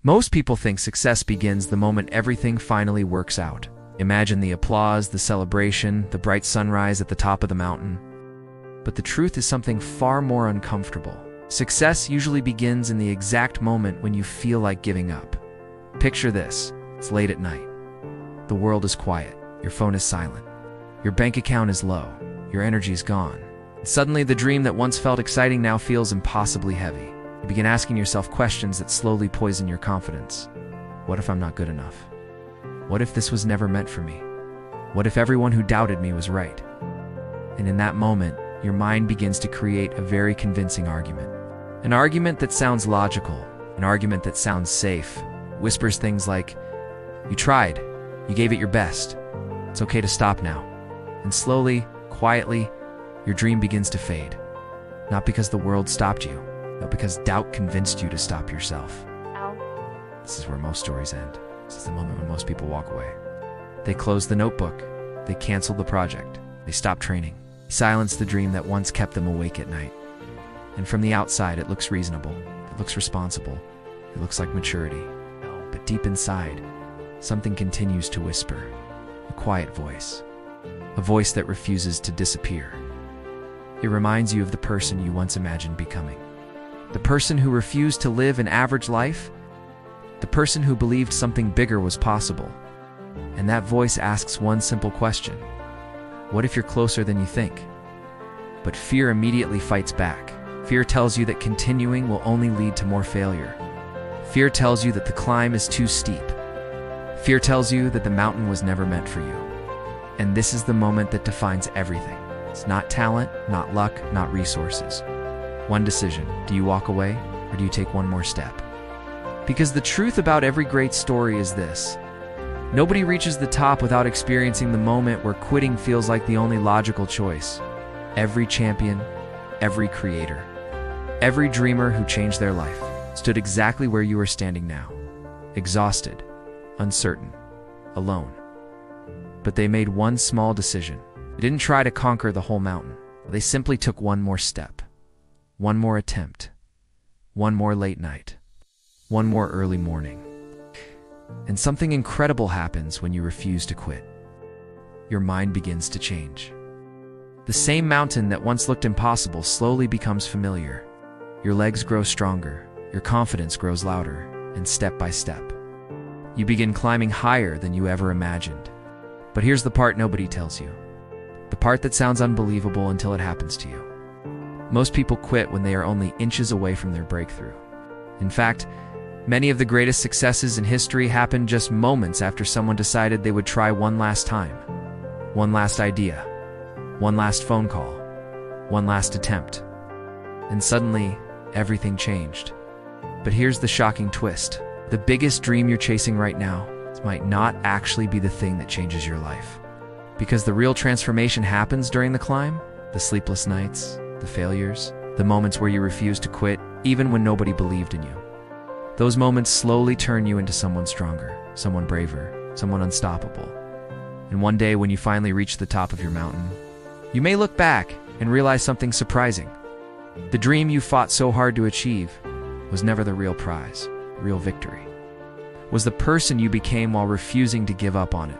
Most people think success begins the moment everything finally works out. Imagine the applause, the celebration, the bright sunrise at the top of the mountain. But the truth is something far more uncomfortable. Success usually begins in the exact moment when you feel like giving up. Picture this. It's late at night. The world is quiet. Your phone is silent. Your bank account is low. Your energy is gone. And suddenly, the dream that once felt exciting now feels impossibly heavy. You begin asking yourself questions that slowly poison your confidence. What if I'm not good enough? What if this was never meant for me? What if everyone who doubted me was right? And in that moment, your mind begins to create a very convincing argument. An argument that sounds logical, an argument that sounds safe, whispers things like, "You tried, you gave it your best. It's okay to stop now." And slowly, quietly, your dream begins to fade. Not because the world stopped you, but because doubt convinced you to stop yourself. Ow. This is where most stories end. This is the moment when most people walk away. They close the notebook. They cancel the project. They stop training. They silence the dream that once kept them awake at night. And from the outside, it looks reasonable. It looks responsible. It looks like maturity. But deep inside, something continues to whisper. A quiet voice. A voice that refuses to disappear. It reminds you of the person you once imagined becoming. The person who refused to live an average life. The person who believed something bigger was possible. And that voice asks one simple question. What if you're closer than you think? But fear immediately fights back. Fear tells you that continuing will only lead to more failure. Fear tells you that the climb is too steep. Fear tells you that the mountain was never meant for you. And this is the moment that defines everything. It's not talent, not luck, not resources. One decision. Do you walk away, or do you take one more step? Because the truth about every great story is this. Nobody reaches the top without experiencing the moment where quitting feels like the only logical choice. Every champion, every creator, every dreamer who changed their life stood exactly where you are standing now. Exhausted, uncertain, alone. But they made one small decision. They didn't try to conquer the whole mountain. They simply took one more step. One more attempt. One more late night. One more early morning. And something incredible happens when you refuse to quit. Your mind begins to change. The same mountain that once looked impossible slowly becomes familiar. Your legs grow stronger. Your confidence grows louder. And step by step, you begin climbing higher than you ever imagined. But here's the part nobody tells you. The part that sounds unbelievable until it happens to you. Most people quit when they are only inches away from their breakthrough. In fact, many of the greatest successes in history happened just moments after someone decided they would try one last time. One last idea. One last phone call. One last attempt. And suddenly, everything changed. But here's the shocking twist. The biggest dream you're chasing right now might not actually be the thing that changes your life. Because the real transformation happens during the climb, the sleepless nights, the failures, the moments where you refuse to quit, even when nobody believed in you. Those moments slowly turn you into someone stronger, someone braver, someone unstoppable. And one day when you finally reach the top of your mountain, you may look back and realize something surprising. The dream you fought so hard to achieve was never the real prize, real victory. Was the person you became while refusing to give up on it.